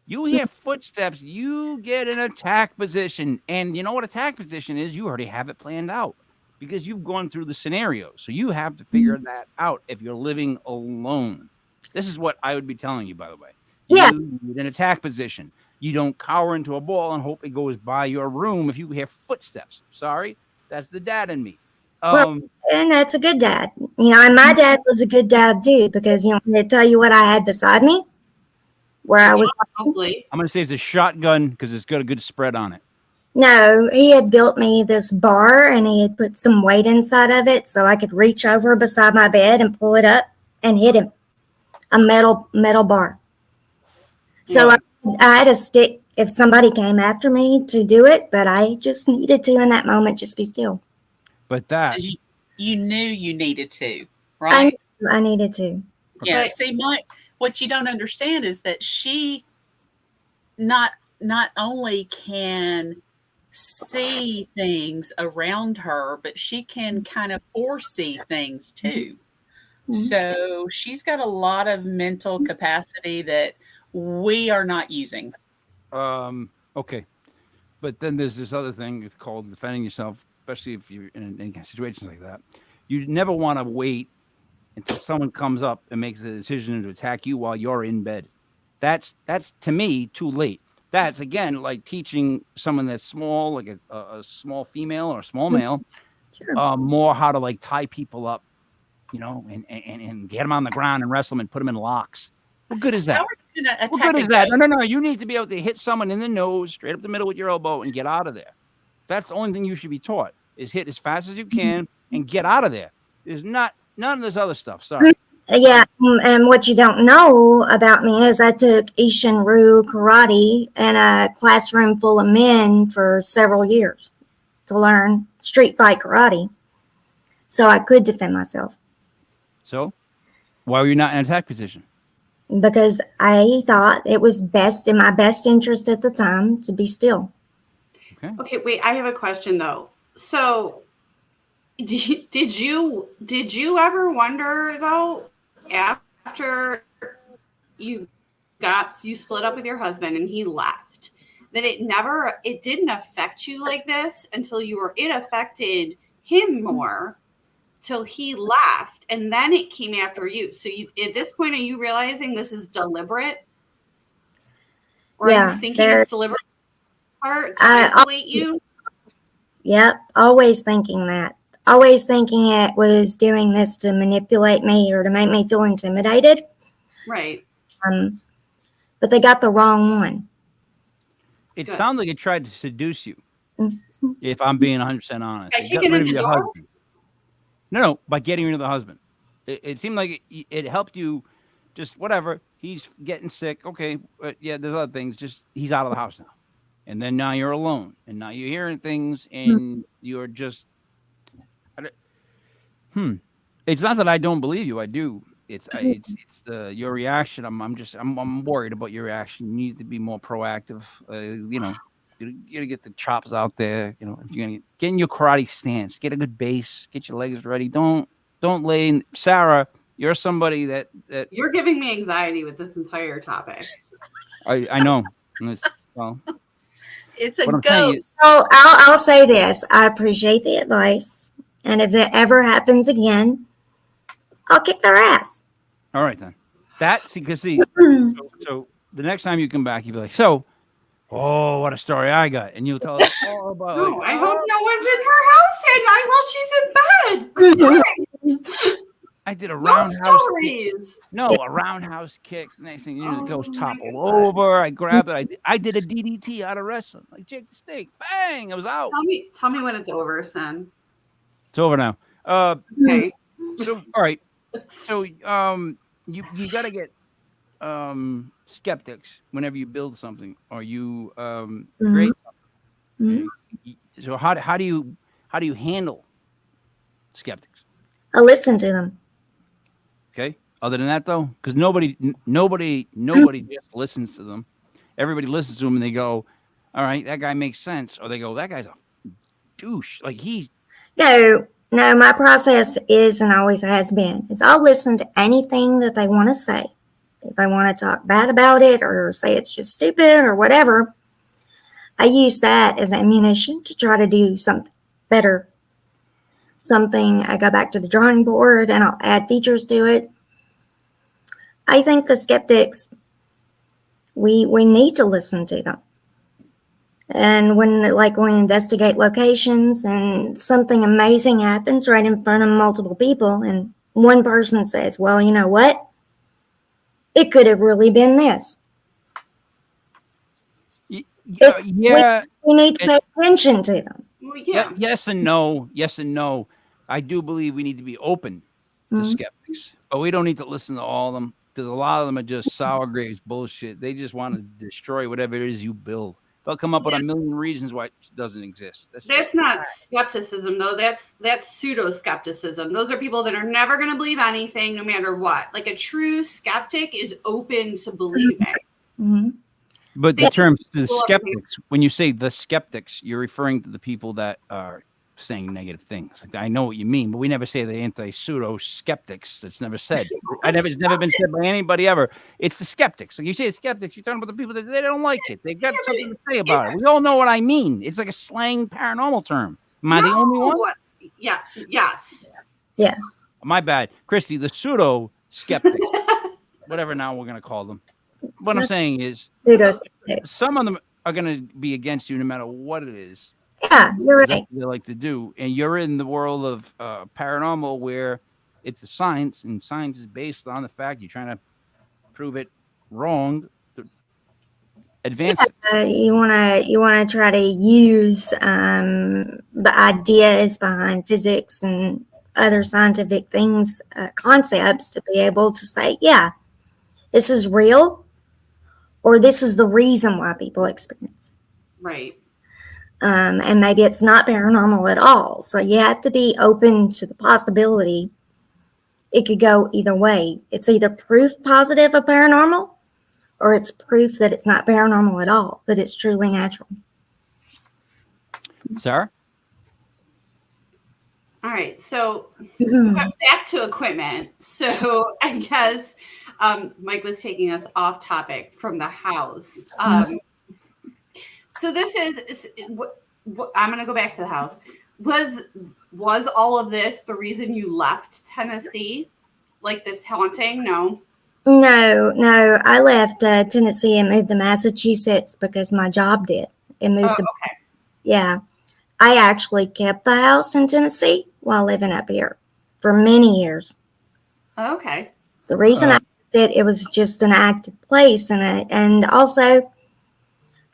You hear footsteps, you get an attack position. And you know what attack position is? You already have it planned out. because you've gone through the scenario. So you have to figure that out if you're living alone. This is what I would be telling you, by the way. Yeah. You need an attack position. You don't cower into a ball and hope it goes by your room if you hear footsteps. Sorry, that's the dad in me. Well, and that's a good dad. You know, and my dad was a good dad too, because you know, I'm going to tell you what I had beside me, where I was. Probably. I'm going to say it's a shotgun because it's got a good spread on it. No, he had built me this bar, and he had put some weight inside of it so I could reach over beside my bed and pull it up and hit him. A metal bar. So Well, I had a stick if somebody came after me to do it, but I just needed to in that moment just be still. but that 'Cause you knew you needed to, I, right? I needed to. Yeah. But- See, what you don't understand is that she not only can see things around her, but she can kind of foresee things too. So she's got a lot of mental capacity that we are not using. okay. But then there's this other thing. It's called defending yourself, especially if you're in situations like that. You never want to wait until someone comes up and makes a decision to attack you while you're in bed. That's to me too late. That's again like teaching someone that's small, like a small female or a small male, Sure. more how to like tie people up, you know, and get them on the ground and wrestle them and put them in locks. What good is that? How are you going to What attack good a is that? goat? No. You need to be able to hit someone in the nose, straight up the middle with your elbow, and get out of there. That's the only thing you should be taught: is hit as fast as you can and get out of there. There's none of this other stuff. Sorry. Yeah, and what you don't know about me is I took Ishinryu karate in a classroom full of men for several years to learn street fight karate, so I could defend myself So, why were you not in attack position? because I thought it was best in my best interest at the time to be still. Okay, wait. I have a question though. So, did you ever wonder though, after you split up with your husband and he left, that it didn't affect you like this until it affected him more till he left, and then it came after you. So at this point, are you realizing this is deliberate, or are Yeah, you thinking there- it's deliberate part to I- isolate you? Yep, always thinking that. Always thinking it was doing this to manipulate me or to make me feel intimidated. Right. But they got the wrong one. It Good. sounds like it tried to seduce you. Mhm. If I'm being 100% honest, By It got kicking rid in of the your door? husband. No, by getting rid of the husband. It seemed like it helped you. Just whatever. He's getting sick. Okay, yeah. There's other things. Just he's out of the house now, and then now you're alone, and now you're hearing things, and you're just. It's not that I don't believe you. I do. It's your reaction. I'm worried about your reaction. You need to be more proactive. You know, you gotta get the chops out there. You know, if you're gonna get in your karate stance, get a good base, get your legs ready. Don't lay in. Sarah, you're somebody that You're giving me anxiety with this entire topic. I know. Well, It's a what I'm saying goat. is, So I'll say this. I appreciate the advice. And if it ever happens again, I'll kick their ass. all right then. Because see, so the next time you come back, you'll be like, oh, what a story I got, and you'll tell us all about. No, like, I hope no one's in her house while she's in bed. I did a No roundhouse. stories. No, a roundhouse kick. Next thing you know, the Oh ghost my toppled God. over. I grabbed it. I did a DDT out of wrestling, like Jake the Snake. Bang! I was out. Tell me when it's over, son. It's over now. Okay. So all right. So you got to get skeptics whenever you build something or you create something. So how do you handle skeptics? I listen to them. Okay. Other than that, though, because nobody just listens to them. Everybody listens to them and they go, "All right, that guy makes sense," or they go, "That guy's a douche." Like No, my process is and always has been is I'll listen to anything that they want to say. If I want to talk bad about it or say it's just stupid or whatever, I use that as ammunition to try to do something better something, I go back to the drawing board and I'll add features to it. I think the skeptics, we need to listen to them. And when we investigate locations and something amazing happens right in front of multiple people, and one person says, well, you know what? It could have really been this. Yeah. We need to pay attention to them. Well, yeah. Yes and no. Yes and no. I do believe we need to be open to skeptics, but we don't need to listen to all of them, because a lot of them are just sour grapes bullshit. They just want to destroy whatever it is you build. They'll come up with a million reasons why it doesn't exist. That's not skepticism, though. That's pseudo skepticism. Those are people that are never going to believe anything, no matter what. Like a true skeptic is open to believing. Mm-hmm. But the term the skeptics, when you say the skeptics, you're referring to the people that are saying negative things. Like, I know what you mean, but we never say the anti-pseudo skeptics. It's never said. It's never been said by anybody ever. It's the skeptics. Like you say, skeptics, you're talking about the people that they don't like it. They've got something to say about it. We all know what I mean. It's like a slang paranormal term. Am I the only one? Yeah. Yes. Yeah. My bad, Christy. The pseudo skeptics, whatever now we're gonna call them. What I'm saying is, some of them are going to be against you no matter what it is. Yeah, you're right. That's what they like to do. And you're in the world of paranormal, where it's a science, and science is based on the fact you're trying to prove it wrong to advance it. You want to try to use the ideas behind physics and other scientific things, concepts, to be able to say, yeah, this is real, or this is the reason why people experience it. Right. And maybe it's not paranormal at all. So you have to be open to the possibility. It could go either way. It's either proof positive of paranormal, or it's proof that it's not paranormal at all, that it's truly natural. Sarah? All right. So back to equipment. So I guess Mike was taking us off topic from the house. So this is, I'm going to go back to the house. Was all of this the reason you left Tennessee? Like this haunting? No. No. I left Tennessee and moved to Massachusetts because my job did. It moved to, okay. Yeah. I actually kept the house in Tennessee while living up here for many years. Okay. The reason I did it was just an active place, and also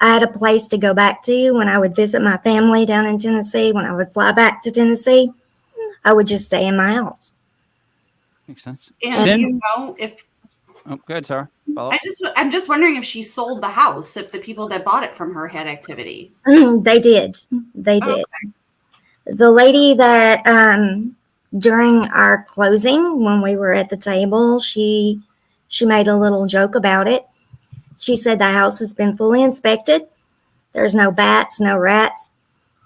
I had a place to go back to when I would visit my family down in Tennessee. When I would fly back to Tennessee, I would just stay in my house. Makes sense. And you know, if go ahead, Sarah. Follow up. I'm just wondering if she sold the house, if the people that bought it from her had activity. They did. Okay. The lady that during our closing, when we were at the table, she made a little joke about it. She said the house has been fully inspected. There's no bats, no rats,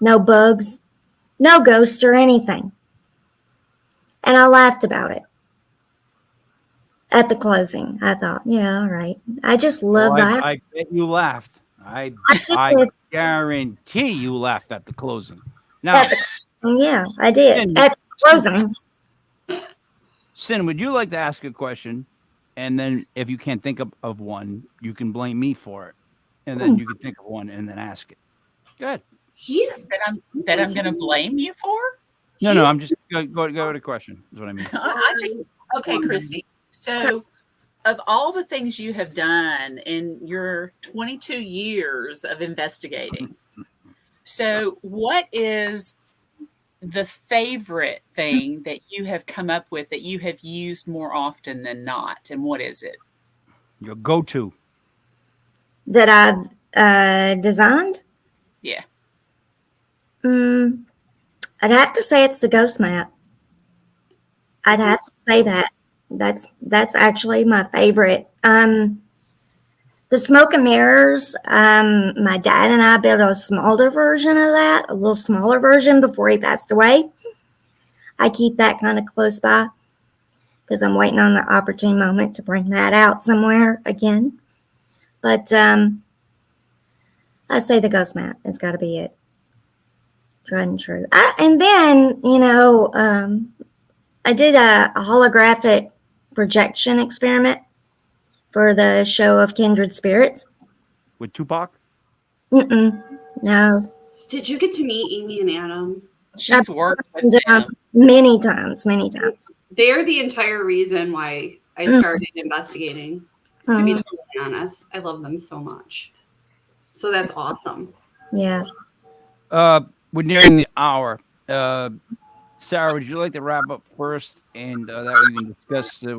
no bugs, no ghosts or anything. And I laughed about it. At the closing, I thought, yeah, all right. I just love that. I bet you laughed. I guarantee you laughed at the closing. Now, yeah, I did. At the closing. Cyn, would you like to ask a question? And then if you can't think of one, you can blame me for it. And then you can think of one and then ask it. Good. That I'm going to blame you for? No, I'm just go to the question is what I mean. Okay, Christy. So, of all the things you have done in your 22 years of investigating, so what is the favorite thing that you have come up with that you have used more often than not? And what is it? Your go-to. That I've designed? Yeah. I'd have to say it's the ghost map. I'd have to say that. That's actually my favorite. The smoke and mirrors, my dad and I built a smaller version of that, a little smaller version before he passed away. I keep that kind of close by because I'm waiting on the opportune moment to bring that out somewhere again. But I'd say the ghost map has got to be it. tried and true. And then, I did a holographic projection experiment for the show of Kindred Spirits. With Tupac? No. Did you get to meet Amy and Adam? She's worked with them. Many times. They're the entire reason why I started investigating, to be totally honest. I love them so much. So that's awesome. Yeah. We're nearing the hour. Sarah, would you like to wrap up first, and that way we can discuss the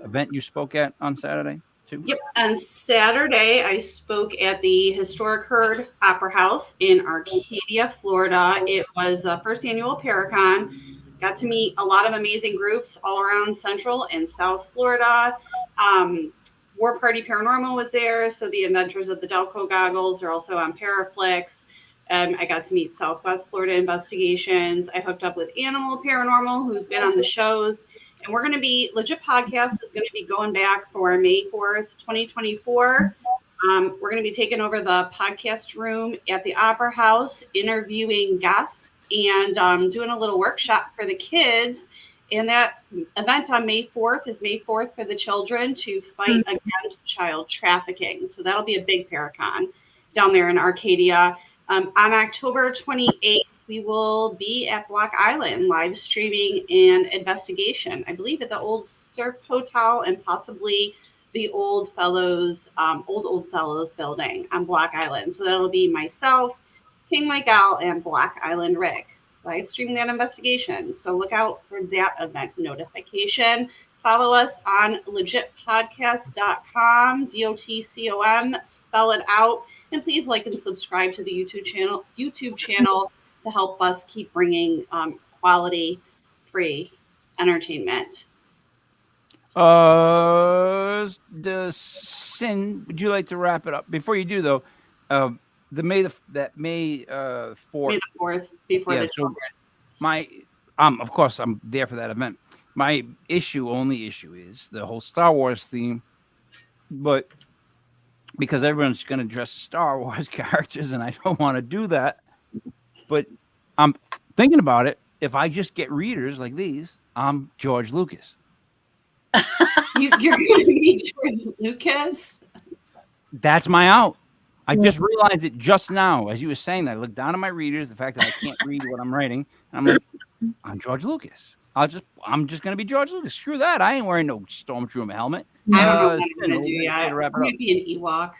event you spoke at on Saturday too? Yep. On Saturday, I spoke at the Historic Herd Opera House in Arcadia, Florida. It was a first annual Paracon. Got to meet a lot of amazing groups all around Central and South Florida. War Party Paranormal was there, so the Adventures of the Delco goggles are also on Paraflix. I got to meet Southwest Florida Investigations. I hooked up with Animal Paranormal, who's been on the shows. And we're going to be, Legit Podcast is going to be going back for May 4th, 2024. We're going to be taking over the podcast room at the Opera House, interviewing guests, and doing a little workshop for the kids. And that event on May 4th is May 4th for the children to fight against child trafficking. So that'll be a big Paracon down there in Arcadia. On October 28th, we will be at Block Island live streaming an investigation, I believe at the old Surf Hotel and possibly the Old Fellows building on Block Island. So that'll be myself, King Michael, and Block Island Rick live streaming that investigation. So look out for that event notification. Follow us on legitpodcast.com, DOTCOM, spell it out. And please like and subscribe to the YouTube channel to help us keep bringing quality, free entertainment. Cyn, would you like to wrap it up? Before you do, though, May 4th. May the 4th, before the children. Of course, I'm there for that event. My only issue is the whole Star Wars theme, but because everyone's going to dress as Star Wars characters, and I don't want to do that. But I'm thinking about it. If I just get readers like these, I'm George Lucas. You're going to be George Lucas? That's my out. I just realized it just now. As you were saying that, I looked down at my readers, the fact that I can't read what I'm writing. And I'm like, I'm George Lucas. I'm just going to be George Lucas. Screw that. I ain't wearing no Stormtrooper helmet. I don't know what I'm going to do yet. I'm going to be an Ewok.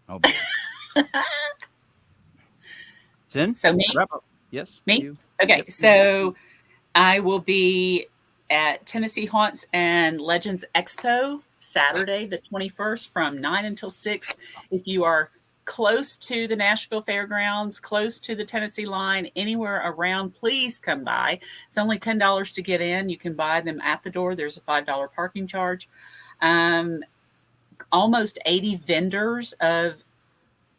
Oh, boy. Cyn? So me? Wrap up. Yes. Me? You. Okay. Yep. So I will be at Tennessee Haunts and Legends Expo Saturday, the 21st from 9 until 6. If you are close to the Nashville Fairgrounds, close to the Tennessee line, anywhere around, please come by. It's only $10 to get in. You can buy them at the door. There's a $5 parking charge. Almost 80 vendors of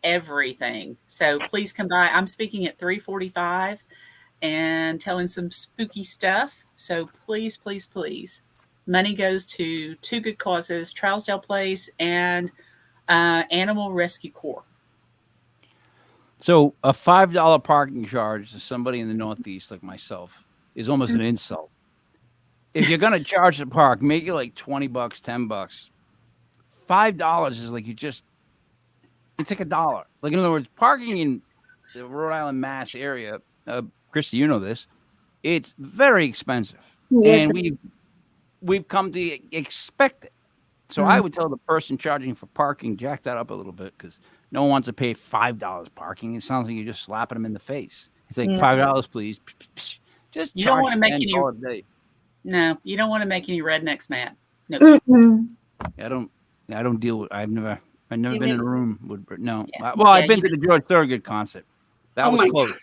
everything. So please come by. I'm speaking at 3:45 and telling some spooky stuff. So please, please, please. Money goes to two good causes, Trousdale Place and Animal Rescue Corps. So a $5 parking charge to somebody in the Northeast like myself is almost an insult. If you're going to charge the park, make it like $20, $10. $5 is like it's like $1. Like, in other words, parking in the Rhode Island, Mass area, Christy, you know this, it's very expensive. Yes. And we've come to expect it. So I would tell the person charging for parking, jack that up a little bit, because no one wants to pay $5 parking. It sounds like you're just slapping them in the face. It's like $5, please. Just you don't want to make any. No, you don't want to make any rednecks mad. No. I don't deal with. I've never been in a room with. No. Yeah. I've been to the George Thorogood concert. That was close.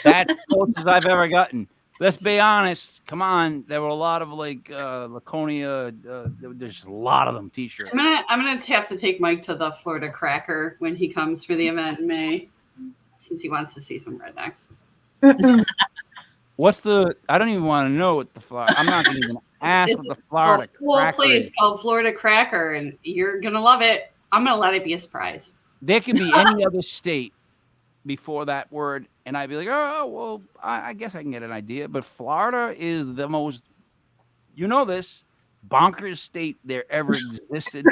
That's as close as I've ever gotten. Let's be honest. Come on, there were a lot of Laconia. There's a lot of them T-shirts. I'm gonna have to take Mike to the Florida Cracker when he comes for the event in May, since he wants to see some rednecks. What's the? I don't even want to know what the Florida. I'm not going to even ask what the Florida Cracker is. It's called Florida Cracker, and you're gonna love it. I'm gonna let it be a surprise. There could be any other state before that word, and I'd be like, oh, well, I guess I can get an idea. But Florida is the most, this bonkers state there ever existed.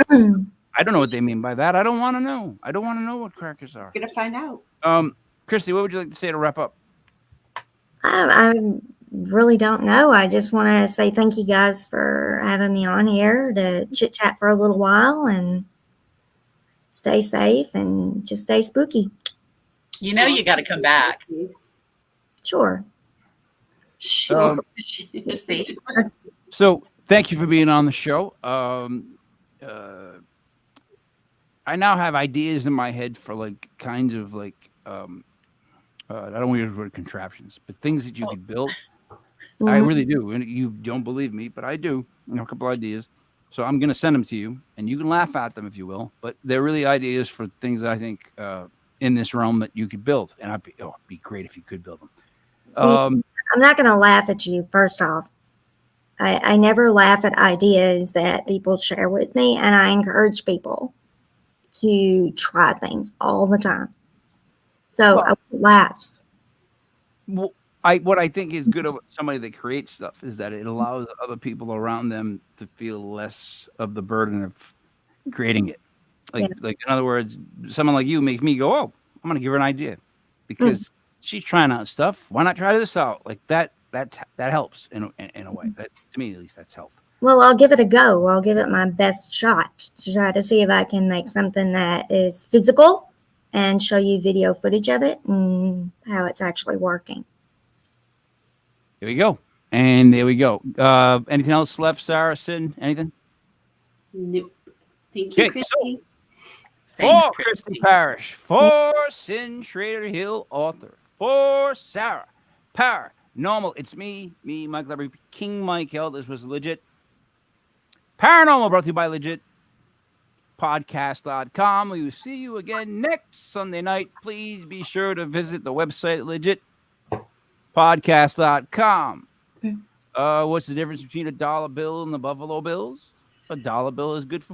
I don't know what they mean by that. I don't want to know. I don't want to know what crackers are. Gonna find out. Christy, what would you like to say to wrap up? I really don't know. I just want to say thank you guys for having me on here to chit chat for a little while, and stay safe and just stay spooky. You got to come back. Sure. Sure. So thank you for being on the show. I now have ideas in my head for like kinds of like I don't want to use the word contraptions, but things that you could build. I really do. And you don't believe me, but I do. A couple ideas. So I'm going to send them to you, and you can laugh at them if you will. But they're really ideas for things that I think in this realm that you could build. And it'd be great if you could build them. I'm not going to laugh at you, first off. I never laugh at ideas that people share with me, and I encourage people to try things all the time. So I would laugh. Well, what I think is good about somebody that creates stuff is that it allows other people around them to feel less of the burden of creating it. Like in other words, someone like you makes me go, oh, I'm going to give her an idea because she's trying out stuff. Why not try this out? Like that helps in a way. That, to me, at least, that's helped. Well, I'll give it a go. I'll give it my best shot to try to see if I can make something that is physical and show you video footage of it and how it's actually working. There we go. And there we go. Anything else left, Sarah, Cyn? Anything? Nope. Thank you, Christy. For Christy Parrish, for Cyn Shrader Hill Author, for Sarah Parah Normal. It's me, Mike Levery, King Mike L. This was legit. Paranormal brought to you by Legit Podcast.com. We will see you again next Sunday night. Please be sure to visit the website Legit Podcast.com. What's the difference between a dollar bill and the Buffalo Bills? A dollar bill is good for